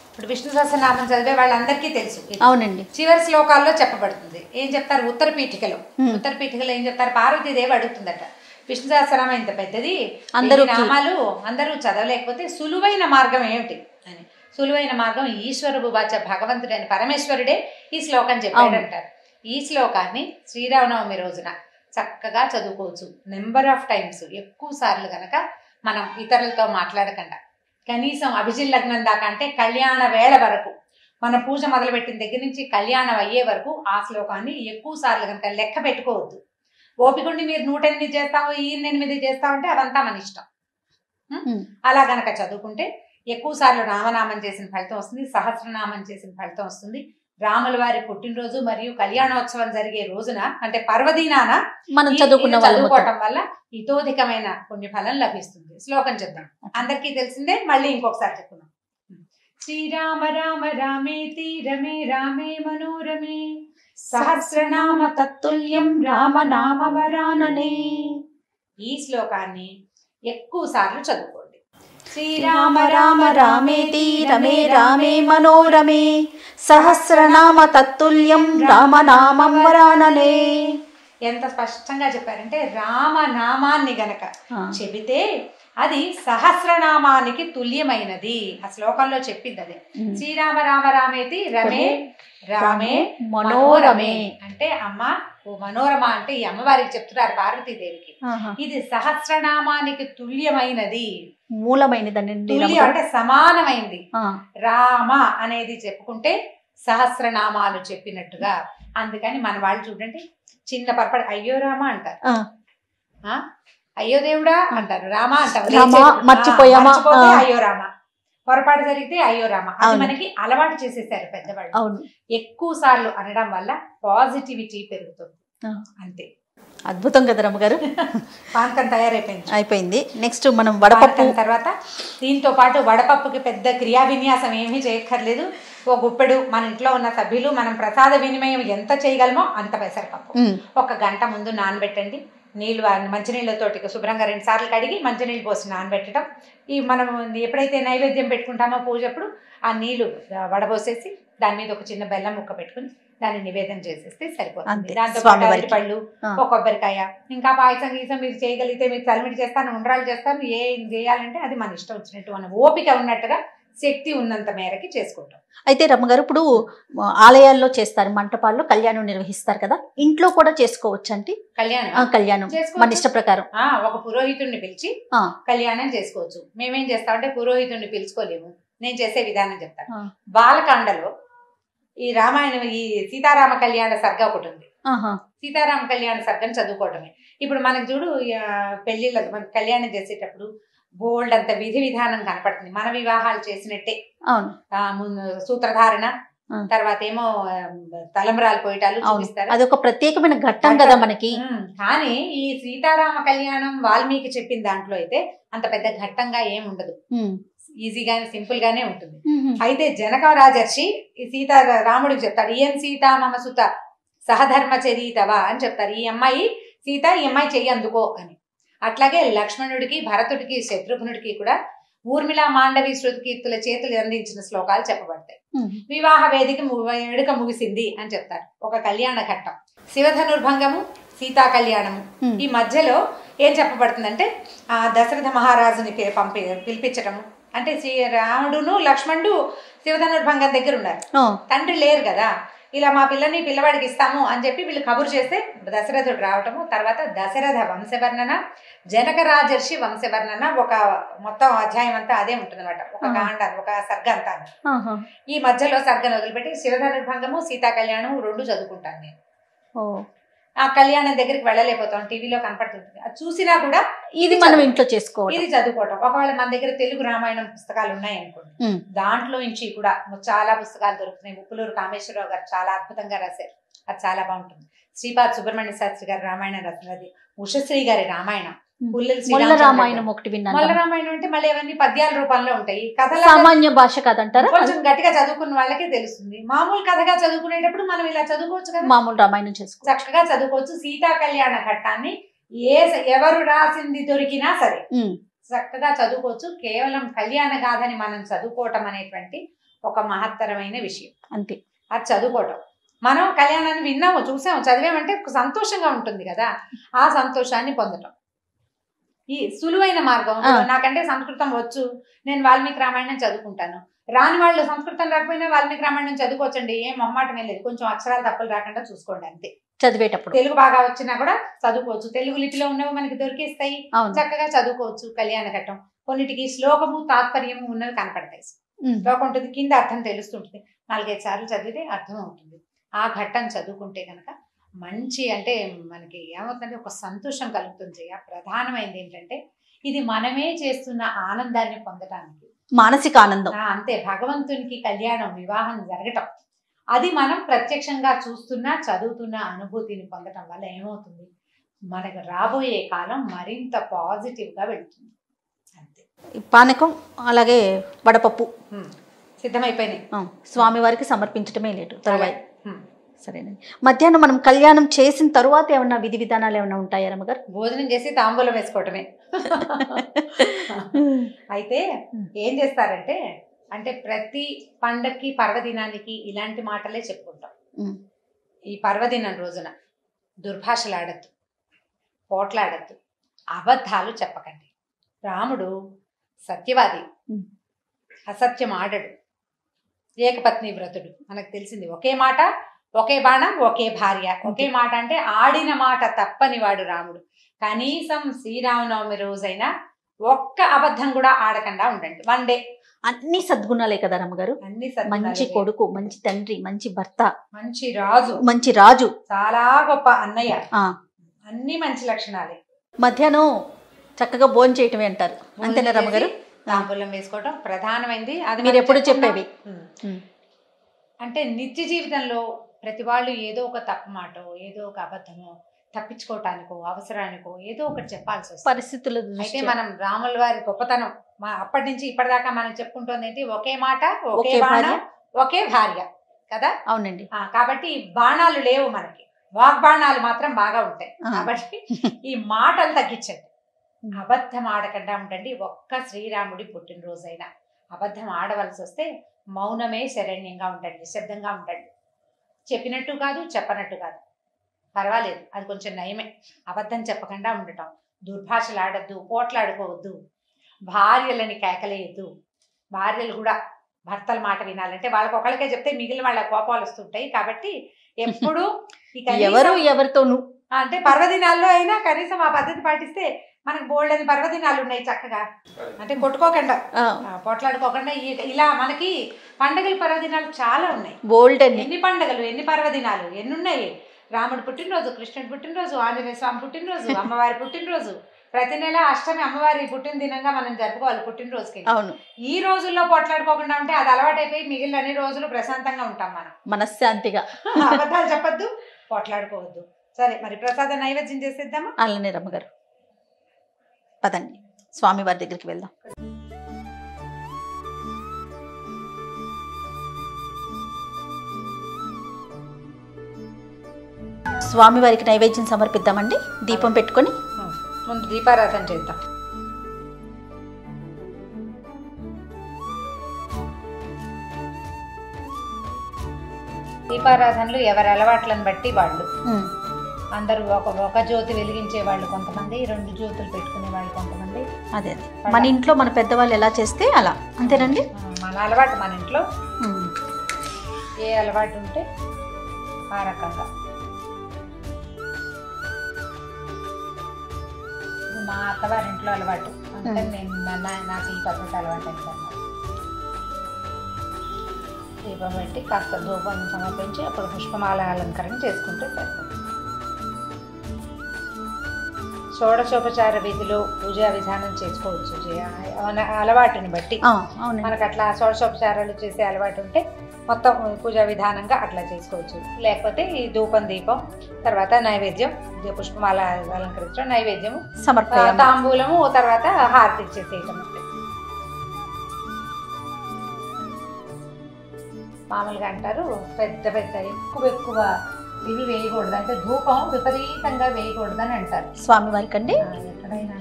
ఇప్పుడు విష్ణు సహస్రనామం చదివే వాళ్ళందరికీ తెలుసు. అవునండి, చివరి శ్లోకాల్లో చెప్పబడుతుంది. ఏం చెప్తారు? ఉత్తర పీఠికలో ఏం చెప్తారు? పార్వతీదేవి అడుగుతుందట, విష్ణు సహస్రనామం ఇంత పెద్దది, అందరూ నామాలు అందరూ చదవలేకపోతే సులువైన మార్గం ఏమిటి అని. సులువైన మార్గం ఈశ్వరుభువాచ, భగవంతుడు అని పరమేశ్వరుడే ఈ శ్లోకం చెప్పాడంటారు. ఈ శ్లోకాన్ని శ్రీరామనవమి రోజున చక్కగా చదువుకోవచ్చు. నెంబర్ ఆఫ్ టైమ్స్, ఎక్కువ సార్లు గనక మనం ఇతరులతో మాట్లాడకుండా కనీసం అభిజిత్ లగ్నం దాకా, అంటే కళ్యాణ వేళ వరకు, మన పూజ మొదలుపెట్టిన దగ్గర నుంచి కళ్యాణం అయ్యే వరకు ఆ శ్లోకాన్ని ఎక్కువ సార్లు కనుక లెక్క పెట్టుకోవద్దు. ఓపికండి మీరు 108 చేస్తాము, 8 చేస్తామంటే అదంతా మన ఇష్టం. అలా గనక చదువుకుంటే ఎక్కువ సార్లు రామనామం చేసిన ఫలితం వస్తుంది, సహస్రనామం చేసిన ఫలితం వస్తుంది. రాముల వారి పుట్టినరోజు మరియు కళ్యాణోత్సవం జరిగే రోజున, అంటే పర్వదినాన మనం చదువుకోవటం వల్ల ఇతోధికమైన పుణ్యఫలం లభిస్తుంది. శ్లోకం చెప్దాం, అందరికీ తెలిసిందే, మళ్ళీ ఇంకొకసారి చెప్పుకుందాం. శ్రీరామ రామ రామేతి రమే రామే మనోరమే సహస్రనామ తత్తుల్యం రామనామ వరాననే. ఈ శ్లోకాన్ని ఎక్కువ సార్లు చదువుకోండి. శ్రీరామ రామ రామేతి రమే రామే మనోరమే సహస్రనామ తత్తుల్యం రామనామం వరాననే. ఎంత స్పష్టంగా చెప్పారంటే రామనామాన్ని గనక చెబితే అది సహస్రనామానికి తుల్యమైనది. ఆ శ్లోకంలో చెప్పింది అదే. శ్రీరామ రామ రామేతి రమే రామే మనోరమే అంటే అమ్మ ఓ మనోరమ అంటే ఈ అమ్మవారికి చెప్తున్నారు పార్వతీదేవికి. ఇది సహస్రనామానికి తుల్యమైనది, మూలమైనదండి, అంటే సమానమైంది. రామ అనేది చెప్పుకుంటే సహస్రనామాలు చెప్పినట్టుగా. అందుకని మన వాళ్ళు చూడండి, చిన్న పొరపాటు అయ్యో రామ అంటారు, అయ్యో దేవుడా అంటారు, రామ అంటారు, మర్చిపోయామా అయ్యో రామ, పొరపాటు జరిగితే అయ్యో రామ. అది మనకి అలవాటు చేసేసారు పెద్దవాళ్ళు. ఎక్కువ సార్లు అనడం వల్ల పాజిటివిటీ పెరుగుతుంది, అంతే. అద్భుతం కదా రమ్మగారు. పానకం అయిపోయింది. నెక్స్ట్ మనం వడపప్పు తర్వాత దీంతో పాటు వడపప్పుకి పెద్ద క్రియా విన్యాసం ఏమీ చేయక్కర్లేదు. ఓ గుప్పెడు మన ఇంట్లో ఉన్న సభ్యులు మనం ప్రసాద వినిమయం ఎంత చేయగలమో అంత పెసరపప్పు 1 గంట ముందు నానబెట్టండి. నీళ్ళు మంచినీళ్ళతోటి శుభ్రంగా 2 సార్లు కడిగి మంచినీళ్ళు పోసి నానబెట్టడం. ఈ మనం ఎప్పుడైతే నైవేద్యం పెట్టుకుంటామో పూజప్పుడు ఆ నీళ్లు వడబోసేసి దాని మీద ఒక చిన్న బెల్లం ముక్క పెట్టుకుని దాన్ని నివేదన చేసేస్తే సరిపోతుంది. దాంతో పాటు పళ్ళు, ఒక కొబ్బరికాయ, ఇంకా పాయసం గీసం మీరు చేయగలిగితే మీరు చలిమిడి చేస్తాను, ఉండ్రాలు చేస్తాను, ఏం చేయాలంటే అది మన ఇష్టం వచ్చినట్టు, మన ఓపిక ఉన్నట్టుగా శక్తి ఉన్నంత మేరకి చేసుకుంటాం. అయితే రమ్మగారు ఇప్పుడు ఆలయాల్లో చేస్తారు, మంటపాల్లో కళ్యాణం నిర్వహిస్తారు కదా, ఇంట్లో కూడా చేసుకోవచ్చు అంటే కళ్యాణం మన ఇష్ట ప్రకారం ఒక పురోహితుడిని పిలిచి కళ్యాణం చేసుకోవచ్చు. మేమేం చేస్తామంటే పురోహితుడిని పిలుచుకోలేము, నేను చేసే విధానం చెప్తాను. బాలకాండలో ఈ రామాయణం ఈ సీతారామ కళ్యాణ సర్గ ఒకటి ఉంది. సీతారామ కళ్యాణ సర్గని చదువుకోవటమే. ఇప్పుడు మనకు చూడు పెళ్లిళ్ళకి మన కళ్యాణం చేసేటప్పుడు బోల్డ్ అంత విధి విధానం కనపడుతుంది, మన వివాహాలు చేసినట్టే. ముందు సూత్రధారణ, తర్వాత ఏమో తలంబరాలు పోయటాలు చూపిస్తారు, అదొక ప్రత్యేకమైన ఘట్టం కదా మనకి. కానీ ఈ సీతారామ కళ్యాణం వాల్మీకి చెప్పిన దాంట్లో అయితే అంత పెద్ద ఘట్టంగా ఏం ఉండదు, ఈజీగానే సింపుల్ గానే ఉంటుంది. అయితే జనక రాజర్షి ఈ రాముడికి చెప్తాడు, ఈయన్ సీతా మమ సుత సహధర్మచరీతవా అని చెప్తారు. ఈ అమ్మాయి సీత, ఈ అమ్మాయి చెయ్యి అందుకో అని. అట్లాగే లక్ష్మణుడికి, భరతుడికి, శత్రుఘ్నుడికి కూడా ఊర్మిళ మాండవి శృతికీర్తుల చేతులు అందించిన శ్లోకాలు చెప్పబడతాయి. వివాహ వేడుక ముగిసింది అని చెప్తారు, ఒక కళ్యాణ ఘట్టం. శివధనుర్భంగము, సీతా కళ్యాణము, ఈ మధ్యలో ఏం చెప్పబడుతుందంటే దశరథ మహారాజుని పిలిపించటము, అంటే రాముడును లక్ష్మణుడు శివధనుర్భంగం దగ్గర ఉన్నారు, తండ్రి లేరు కదా. ఇలా మా పిల్లవాడికి ఇస్తాము అని చెప్పి వీళ్ళు కబురు చేస్తే దశరథుడు రావటము, తర్వాత దశరథ వంశవర్ణన, జనక రాజర్షి వంశవర్ణన, ఒక మొత్తం అధ్యాయం అంతా అదే ఉంటుంది అనమాట, ఒక కాండాన్ని, ఒక సర్గ అంతా. ఈ మధ్యలో సర్గను వదిలిపెట్టి శివధనుర్భంగము, సీతా కళ్యాణం 2 చదువుకుంటాను నేను. ఆ కళ్యాణం దగ్గరికి వెళ్ళలేకపోతాం, టీవీలో కనపడుతుంటుంది, అది చూసినా కూడా ఇది మనం ఇంట్లో చేసుకోవాలి, ఇది చదువుకోవటం. ఒకవేళ మన దగ్గర తెలుగు రామాయణం పుస్తకాలు ఉన్నాయి అనుకోండి, దాంట్లో నుంచి కూడా చాలా పుస్తకాలు దొరుకుతున్నాయి. ముప్పులూరు కామేశ్వరరావు గారు చాలా అద్భుతంగా రాశారు, అది చాలా బాగుంటుంది. శ్రీపాద సుబ్రహ్మణ్య శాస్త్రి గారి రామాయణం రాసినది, ఉషశ్రీ గారి రామాయణం, మొల్ల రామాయణం ఒకటి విన్నాను. మొల్ల రామాయణం అంటే మళ్ళీ అవన్నీ పద్యాల రూపంలో ఉంటాయి, కథలు సామాన్య భాష కదంటారా, కొంచెం గట్టిగా చదువుకున్న వాళ్ళకే తెలుస్తుంది. మామూలు కథగా చదువుకునేటప్పుడు మనం ఇలా చదువుకోవచ్చు కదా, మామూలు రామాయణం చేసుకోవచ్చు, చక్కగా చదువుకోవచ్చు. సీతా కళ్యాణ ఘట్టాన్ని ఎవరు రాసింది దొరికినా సరే చక్కగా చదువుకోవచ్చు. కేవలం కళ్యాణ గాథని మనం చదువుకోవటం అనేటువంటి ఒక మహత్తరమైన విషయం, అంతే. అది చదువుకోవటం, మనం కళ్యాణాన్ని విన్నాము, చూసాము, చదివామంటే సంతోషంగా ఉంటుంది కదా, ఆ సంతోషాన్ని పొందటం ఈ సులువైన మార్గం. నాకంటే సంస్కృతం వచ్చు, నేను వాల్మీకి రామాయణం చదువుకుంటాను. రాని వాళ్ళు సంస్కృతం రాకపోయినా వాల్మీకి రామాయణం చదువుకోవచ్చండి, ఏం మొహమాటమే లేదు. కొంచెం అక్షరాలు తప్పులు రాకుండా చూసుకోండి అంతే. చదివేటప్పుడు తెలుగు బాగా వచ్చినా కూడా చదువుకోవచ్చు, తెలుగు లిపిలో ఉన్నవి మనకి దొరికేస్తాయి, చక్కగా చదువుకోవచ్చు. కళ్యాణ ఘట్టం కొన్నిటికి శ్లోకము తాత్పర్యము ఉన్నవి కనపడతాయి, శ్లోకం ఉంటుంది, కింద అర్థం తెలుస్తుంటుంది, 4-5 సార్లు చదివితే అర్థం అవుతుంది. ఆ ఘట్టం చదువుకుంటే కనుక మంచి, అంటే మనకి ఏమవుతుందంటే ఒక సంతోషం కలుగుతుంది. ప్రధానమైనది ఏంటంటే ఇది మనమే చేస్తున్న ఆనందాన్ని పొందటానికి, మానసిక ఆనందం, అంతే. భగవంతునికి కళ్యాణం, వివాహం జరగటం, అది మనం ప్రత్యక్షంగా చూస్తున్నా చదువుతున్న అనుభూతిని పొందటం వల్ల ఏమవుతుంది, మనకు రాబోయే కాలం మరింత పాజిటివ్గా వెళ్తుంది. అంతే. పానకం అలాగే వడపప్పు సిద్ధమైపోయినాయి, స్వామివారికి సమర్పించడమే లేదు తర్వాత. సరేనండి. మధ్యాహ్నం మనం కళ్యాణం చేసిన తరువాత ఏమన్నా విధి విధానాలు ఏమైనా ఉంటాయా రమ్మగారు? భోజనం చేసి తాంబూలం వేసుకోవటమే. అయితే ఏం చేస్తారంటే, అంటే ప్రతి పండక్కి పర్వదినానికి ఇలాంటి మాటలే చెప్పుకుంటాం. ఈ పర్వదినం రోజున దుర్భాషలు ఆడద్దు, పోట్లాడద్దు, అబద్ధాలు చెప్పకండి. రాముడు సత్యవాది, అసత్యం ఆడడు, ఏకపత్ని వ్రతుడు. మనకు తెలిసింది, ఒకే మాట, ఒకే బాణం, ఒకే భార్య. ఒకే మాట అంటే ఆడిన మాట తప్పని వాడు రాముడు. కనీసం శ్రీరామనవమి రోజైనా ఒక్క అబద్ధం కూడా ఆడకుండా ఉండండి. 1 డే. అన్ని సద్గుణాలే కదా రమ్మగారు, అన్ని మంచి కొడుకు, మంచి తండ్రి, మంచి భర్త, మంచి రాజు, చాలా గొప్ప అన్నయ్య, అన్ని మంచి లక్షణాలే. మధ్యాహ్నం చక్కగా భోజనం చేయటమే అంటారు, అంతేనా రమ్మగారు? తాంబూలం వేసుకోవటం ప్రధానమైంది. అది మీరు ఎప్పుడు చెప్పేవి. అంటే నిత్య జీవితంలో ప్రతి వాళ్ళు ఏదో ఒక తప్పు మాటో, ఏదో ఒక అబద్ధమో తప్పించుకోవటానికో, అవసరానికో ఏదో ఒకటి చెప్పాల్సి వస్తుంది పరిస్థితుల. అయితే మనం రాముల వారి గొప్పతనం అప్పటి నుంచి ఇప్పటిదాకా మనం చెప్పుకుంటోంది ఏంటి, ఒకే మాట, ఒకే బాణం, ఒకే భార్య కదా. అవునండి. కాబట్టి బాణాలు లేవు మనకి, వాగ్బాణాలు మాత్రం బాగా ఉంటాయి. కాబట్టి ఈ మాటలు తగ్గించండి, అబద్ధం ఆడకుండా ఉండండి. ఒక్క శ్రీరాముడి పుట్టినరోజైనా అబద్ధం ఆడవలసి వస్తే మౌనమే శరణ్యంగా ఉండండి, నిశ్శబ్దంగా ఉండండి. చెప్పినట్టు కాదు, చెప్పనట్టు కాదు, పర్వాలేదు, అది కొంచెం నయమే. అబద్ధం చెప్పకుండా ఉండటం, దుర్భాషలు ఆడద్దు, పోట్లాడుకోవద్దు, భార్యలని కేకలేయద్దు. భార్యలు కూడా భర్తల మాట వినాలంటే వాళ్ళకి ఒకళ్ళకే చెప్తే మిగిలిన వాళ్ళ కోపాలు వస్తుంటాయి. కాబట్టి ఎప్పుడు ఎవరితోనూ, అంటే పర్వదినాల్లో అయినా కనీసం ఆ పద్ధతి పాటిస్తే మనకు బోల్డని పర్వదినాలు ఉన్నాయి చక్కగా. అంటే కొట్టుకోకుండా, పోట్లాడుకోకుండా, ఇలా మనకి పండుగల పర్వదినాలు చాలా ఉన్నాయి. ఎన్ని పండుగలు, ఎన్ని పర్వదినాలు, ఎన్ని ఉన్నాయి. రాముడు పుట్టినరోజు, కృష్ణుడి పుట్టినరోజు, ఆంజనేయ స్వామి పుట్టినరోజు, అమ్మవారి పుట్టినరోజు. ప్రతి నెల అష్టమి అమ్మవారి పుట్టిన దినంగా మనం జరుపుకోవాలి పుట్టినరోజుకి. ఈ రోజుల్లో పోట్లాడుకోకుండా ఉంటే అది అలవాటైపోయి మిగిలిన అన్ని రోజులు ప్రశాంతంగా ఉంటాం మనం, మనశ్శాంతిగా. అబద్ధాలు చెప్పద్దు, పోట్లాడుకోవద్దు. సరే, మరి ప్రసాద నైవేద్యం చేసేద్దామా? అలానే రమ్మగారు, పదండి స్వామి వారి దగ్గరికి వెళ్దాం. స్వామి వారికి నైవేద్యం సమర్పిద్దామండి. దీపం పెట్టుకొని ముందు దీపారాధన చేద్దాం. దీపారాధనలు ఎవరి అలవాట్లను బట్టి వాళ్ళు. అందరూ ఒక జ్యోతి వెలిగించే వాళ్ళు కొంతమంది, 2 జ్యోతులు పెట్టుకునే వాళ్ళు కొంతమంది. అదే మన ఇంట్లో మన పెద్దవాళ్ళు ఎలా చేస్తే అలా, అంతేనండి. మన అలవాటు, మన ఇంట్లో ఏ అలవాటు ఉంటే ఆ రకంగా. మా అత్తవారింట్లో అలవాటు, అంటే నేను నాకు ఈ పద్ధతి అలవాటు అయిందన్నమాట. దీపం పెట్టి కాస్త ధూపం సమర్పించి అప్పుడు పుష్పమాల అలంకరణ చేసుకుంటే సరిపోతుంది. షోడశోపచార విధిలో పూజా విధానం చేసుకోవచ్చు అలవాటుని బట్టి. మనకు అట్లా షోడశోపచారాలు చేసే అలవాటు ఉంటే మొత్తం పూజా విధానంగా అట్లా చేసుకోవచ్చు. లేకపోతే ఈ ధూపం దీపం తర్వాత నైవేద్యం, పుష్పమాల అలంకరించడం, నైవేద్యము సమర్పణ, తాంబూలము, తర్వాత హారతి ఇచ్చేసేయటం. మామూలుగా అంటారు పెద్ద పెద్ద ఎక్కువ ఇవి వేయకూడదు, అంటే ధూపం విపరీతంగా వేయకూడదని అంటారు స్వామి వారికి అండి ఎక్కడైనా.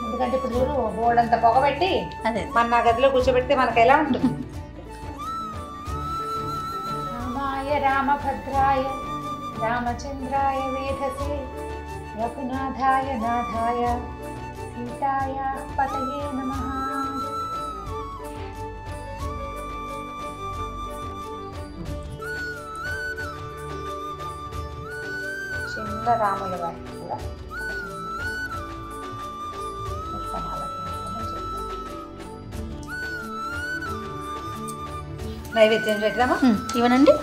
ఎందుకంటే ఇప్పుడు చూడు బోర్డంత పొగబెట్టి మన గదిలో కూర్చోబెడితే మనకు ఎలా ఉంటుంది. రామాయ రామభద్రాయ రామచంద్రాయ వేధసే రఘునాథాయ నాథాయ సీతాయ పతయే నమః. చిన్న రాముల వారికి కూడా నైవేద్యం చేద్దామా? ఇవనండి.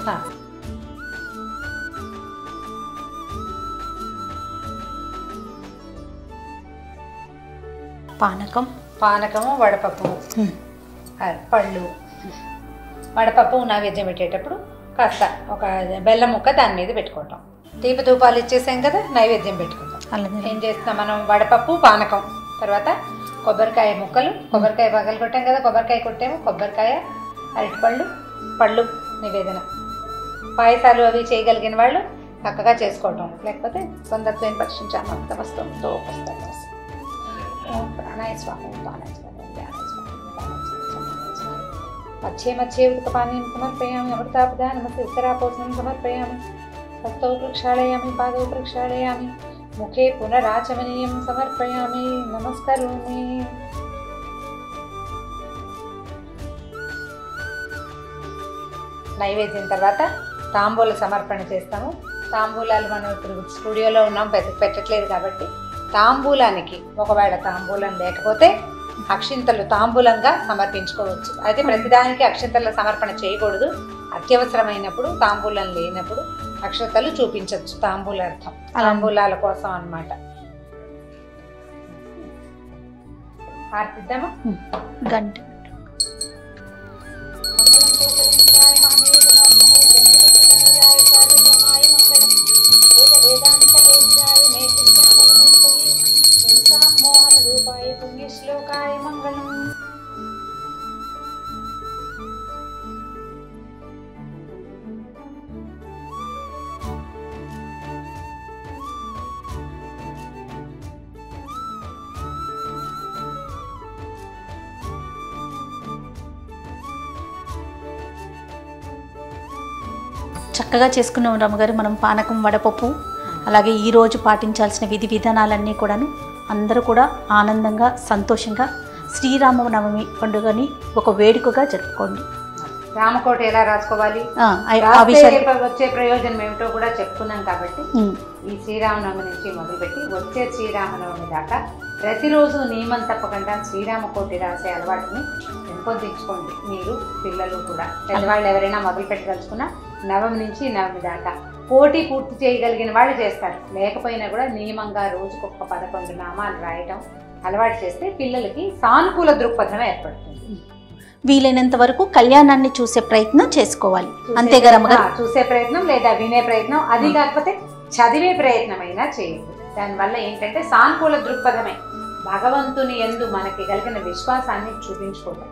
పానకము, వడపప్పు, పళ్ళు. వడపప్పు నైవేద్యం పెట్టేటప్పుడు కాస్త ఒక బెల్లం ముక్క దాని మీద పెట్టుకుంటాం. దీప ధూపాలు ఇచ్చేసాం కదా, నైవేద్యం పెట్టుకుంటాం. ఏం చేస్తాం మనం? వడపప్పు, పానకం, తర్వాత కొబ్బరికాయ ముక్కలు, కొబ్బరికాయ పగలు కొట్టాం కదా, కొబ్బరికాయ కొట్టాము, కొబ్బరికాయ, అరటిపళ్ళు, పళ్ళు నివేదన. పాయసాలు అవి చేయగలిగిన వాళ్ళు చక్కగా చేసుకోవటం, లేకపోతే కొందరు పక్షించాము వస్తుందో ప్రాణాయ స్వామి మధ్య మధ్య ఉత్కపానీయం సమర్పయామి, అమృతాపదానమసి ఉత్తరాపోసనం సమర్పయామి, హస్తౌ ప్రక్షాళయామి, పాదౌ ప్రక్షాళయామి, ముఖే పునరాచమనీయం సమర్పయామి, నమస్కరోమి. నైవేద్యం తర్వాత తాంబూల సమర్పణ చేస్తాము. తాంబూలాలు మనం ఇప్పుడు స్టూడియోలో ఉన్నాం, పెట్టట్లేదు కాబట్టి తాంబూలానికి ఒకవేళ తాంబూలం లేకపోతే అక్షింతలు తాంబూలంగా సమర్పించుకోవచ్చు. అయితే ప్రతిదానికి అక్షింతల సమర్పణ చేయకూడదు. అత్యవసరమైనప్పుడు, తాంబూలం లేనప్పుడు అక్షతలు చూపించవచ్చు. తాంబూలార్థం, తాంబూలాల కోసం అన్నమాట. ఆర్తిద్దామా? గంట రూపాయ పుణ్యశ్లోకాయ మంగళం. చక్కగా చేసుకున్నాం రమ్మగారు మనం పానకం, వడపప్పు. అలాగే ఈరోజు పాటించాల్సిన విధి విధానాలన్నీ కూడాను అందరూ కూడా ఆనందంగా సంతోషంగా శ్రీరామనవమి పండుగని ఒక వేడుకగా జరుపుకోండి. రామకోట ఎలా రాసుకోవాలి, వచ్చే ప్రయోజనం ఏమిటో కూడా చెప్పుకున్నాం కాబట్టి ఈ శ్రీరామనవమి నుంచి మొదలుపెట్టి వచ్చే శ్రీరామనవమి దాకా ప్రతిరోజు నియమం తప్పకుండా శ్రీరామకోటి రాసే అలవాటుని పెంపొందించుకోండి. మీరు పిల్లలు కూడా, పెద్దవాళ్ళు ఎవరైనా మొదలు పెట్టదలుచుకున్నా నవమి నుంచి నవమి దాకా పోటీ పూర్తి చేయగలిగిన వాళ్ళు చేస్తారు. లేకపోయినా కూడా నియమంగా రోజుకొక 11 నామాలు రాయటం అలవాటు చేస్తే పిల్లలకి సానుకూల దృక్పథం ఏర్పడుతుంది. వీలైనంత వరకు కళ్యాణాన్ని చూసే ప్రయత్నం చేసుకోవాలి. అంతేగా రమ్మగారు? చూసే ప్రయత్నం లేదా వినే ప్రయత్నం, అది కాకపోతే చదివే ప్రయత్నమైనా చేయండి. దానివల్ల ఏంటంటే సానుకూల దృక్పథమే భగవంతుని యందు మనకి కలిగిన విశ్వాసాన్ని చూపించుకోవటం.